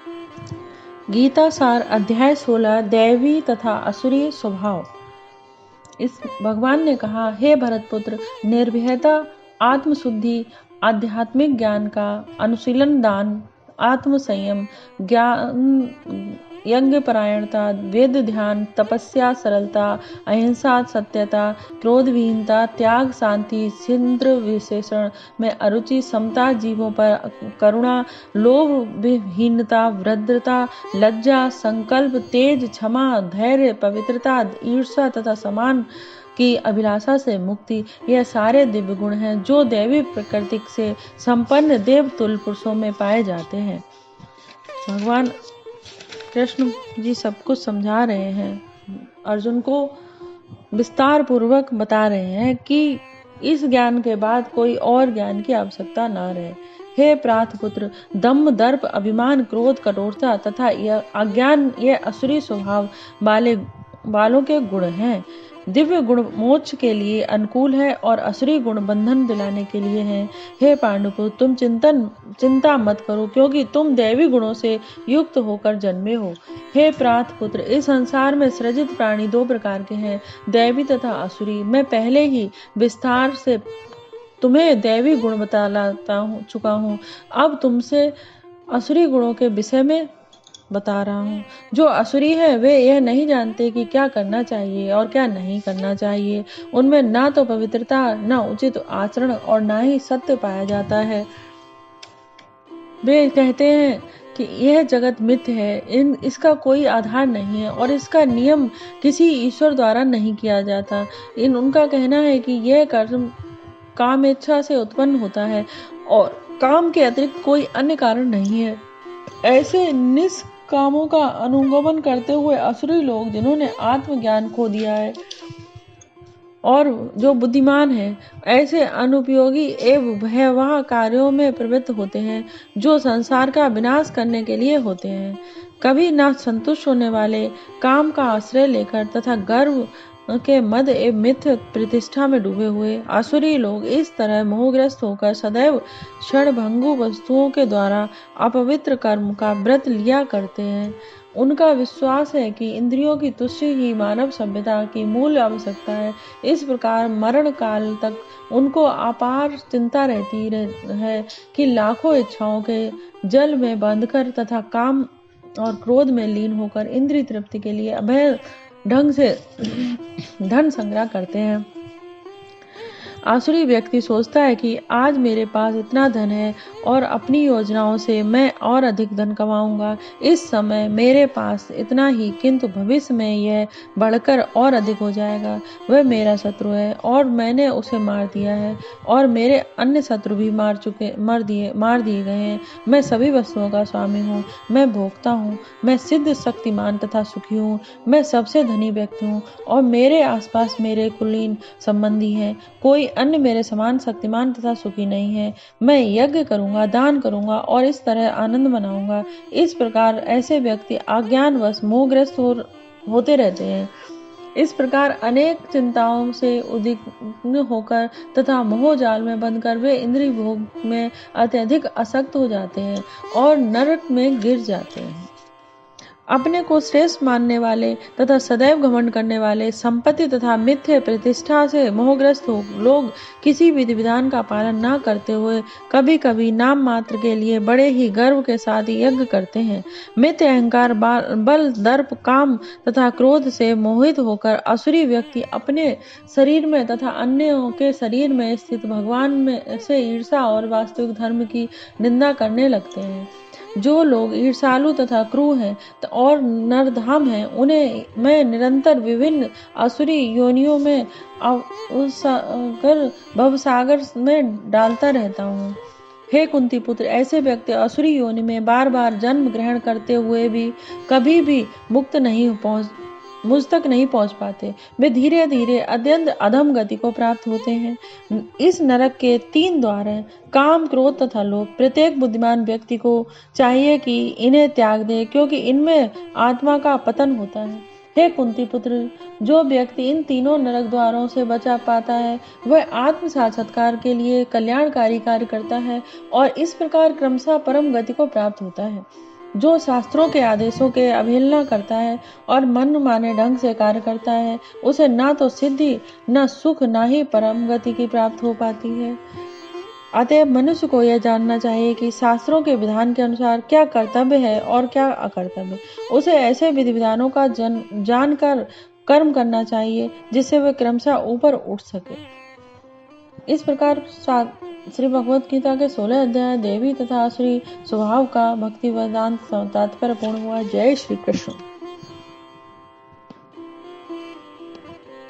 गीता सार अध्याय 16 दैवी तथा असुरी स्वभाव। इस भगवान ने कहा, हे भरतपुत्र, निर्भयता, आत्मशुद्धि, आध्यात्मिक ज्ञान का अनुशीलन, दान, आत्म संयम, ज्ञान, यज्ञ परायणता, वेद ध्यान, तपस्या, सरलता, अहिंसा, सत्यता, क्रोधविहीनता, त्याग, शांति, छिद्र विशेषण में अरुचि, समता, जीवों पर करुणा, लोभ विहीनता, भद्रता, लज्जा, संकल्प, तेज, क्षमा, धैर्य, पवित्रता, ईर्ष्या तथा समान की अभिलाषा से मुक्ति, यह सारे दिव्य गुण हैं जो दैवी प्रकृति से संपन्न देवतुल्य पुरुषों में पाए जाते हैं। भगवान कृष्ण जी सब कुछ समझा रहे हैं, अर्जुन को विस्तार पूर्वक बता रहे हैं कि इस ज्ञान के बाद कोई और ज्ञान की आवश्यकता ना रहे। हे प्रातपुत्र, दम्भ, दर्प, अभिमान, क्रोध, कठोरता तथा यह अज्ञान, ये असुरी स्वभाव वालों के गुण हैं। दिव्य गुण मोक्ष के लिए अनुकूल है और असुरी गुण बंधन दिलाने के लिए है। हे पांडुपुत्र, तुम चिंता मत करो, क्योंकि तुम दैवी गुणों से युक्त होकर जन्मे हो। हे प्रातपुत्र, इस संसार में सृजित प्राणी दो प्रकार के हैं, दैवी तथा असुरी। मैं पहले ही विस्तार से तुम्हें दैवी गुण बता चुका हूँ। अब तुमसे असुरी गुणों के विषय में बता रहा हूँ। जो असुरी है वे यह नहीं जानते कि क्या करना चाहिए और क्या नहीं करना चाहिए। उनमें ना तो पवित्रता, ना उचित आचरण और ना ही सत्य पाया जाता है। वे कहते हैं कि यह जगत मिथ्य है, इसका कोई आधार नहीं है और इसका नियम किसी ईश्वर द्वारा नहीं किया जाता। उनका कहना है कि यह कर्म काम इच्छा से उत्पन्न होता है और काम के अतिरिक्त कोई अन्य कारण नहीं है। ऐसे निष्कामों का अनुगमन करते हुए असुरी लोग, जिन्होंने आत्मज्ञान खो दिया है और जो बुद्धिमान है, ऐसे अनुपयोगी एवं भयावह कार्यों में प्रवृत्त होते हैं जो संसार का विनाश करने के लिए होते हैं। कभी ना संतुष्ट होने वाले, काम का आश्रय लेकर तथा गर्व के मद एवं मिथ्य प्रतिष्ठा में डूबे हुए आसुरी लोग इस तरह मोहग्रस्त होकर सदैव क्षणभंगु वस्तुओं के द्वारा अपवित्र कर्म का व्रत लिया करते हैं। उनका विश्वास है कि इंद्रियों की तुष्टि ही मानव सभ्यता की मूल आवश्यकता है। इस प्रकार मरण काल तक उनको अपार चिंता रहती है कि लाखों इच्छाओं के जल में बांधकर तथा काम और क्रोध में लीन होकर इंद्रिय तृप्ति के लिए अभय ढंग से धन संग्रह करते हैं। आसुरी व्यक्ति सोचता है कि आज मेरे पास इतना धन है और अपनी योजनाओं से मैं और अधिक धन कमाऊंगा। इस समय मेरे पास इतना ही, किंतु भविष्य में यह बढ़कर और अधिक हो जाएगा। वह मेरा शत्रु है और मैंने उसे मार दिया है और मेरे अन्य शत्रु भी मार दिए गए हैं। मैं सभी वस्तुओं का स्वामी हूँ, मैं भोक्ता हूँ, मैं सिद्ध, शक्तिमान तथा सुखी हूँ। मैं सबसे धनी व्यक्ति हूँ और मेरे आसपास मेरे कुलीन संबंधी हैं। कोई अन्य मेरे समान शक्तिमान तथा सुखी नहीं है। मैं यज्ञ करूंगा, दान करूंगा और इस तरह आनंद मनाऊंगा। इस प्रकार ऐसे व्यक्ति अज्ञानवश मोहग्रस्त होते रहते हैं। इस प्रकार अनेक चिंताओं से उद्विग्न होकर तथा मोहजाल में बंधकर वे इंद्रिय भोग में अत्यधिक आसक्त हो जाते हैं और नरक में गिर जाते हैं। अपने को श्रेष्ठ मानने वाले तथा सदैव घमंड करने वाले, संपत्ति तथा मिथ्य प्रतिष्ठा से मोहग्रस्त लोग किसी विधि विधान का पालन न करते हुए कभी कभी नाम मात्र के लिए बड़े ही गर्व के साथ यज्ञ करते हैं। मिथ्य अहंकार, बल, दर्प, काम तथा क्रोध से मोहित होकर असुरी व्यक्ति अपने शरीर में तथा अन्यों के शरीर में स्थित भगवान में से ईर्षा और वास्तविक धर्म की निंदा करने लगते हैं। जो लोग ईर्षालु तथा क्रूर हैं और नरधाम हैं, उन्हें मैं निरंतर विभिन्न असुरी योनियों में भवसागर में डालता रहता हूँ। हे कुंती पुत्र, ऐसे व्यक्ति असुरी योनि में बार बार जन्म ग्रहण करते हुए भी कभी भी मुझ तक नहीं पहुंच पाते। वे धीरे धीरे अत्यंत अधम गति को प्राप्त होते हैं। इस नरक के 3 द्वार हैं, काम, क्रोध तथा लोभ। प्रत्येक बुद्धिमान व्यक्ति को चाहिए कि इन्हें त्याग दे, क्योंकि इनमें आत्मा का पतन होता है। हे कुंती पुत्र, जो व्यक्ति इन तीनों नरक द्वारों से बचा पाता है वह आत्म साक्षात्कार के लिए कल्याणकारी कार्य करता है और इस प्रकार क्रमशः परम गति को प्राप्त होता है। जो शास्त्रों के आदेशों के अवहेलना करता है और मन माने ढंग से कार्य करता है, उसे ना तो सिद्धि, न सुख, ना ही परम गति की प्राप्त हो पाती है। अतएव मनुष्य को यह जानना चाहिए कि शास्त्रों के विधान के अनुसार क्या कर्तव्य है और क्या अकर्तव्य। उसे ऐसे विधि विधानों का जानकर कर्म करना चाहिए जिससे वे क्रमशः ऊपर उठ सके। इस प्रकार श्री भगवत गीता के 16 अध्याय देवी तथा श्री स्वभाव का भक्ति वेदांत तात्पर्य पूर्ण हुआ। जय श्री कृष्ण।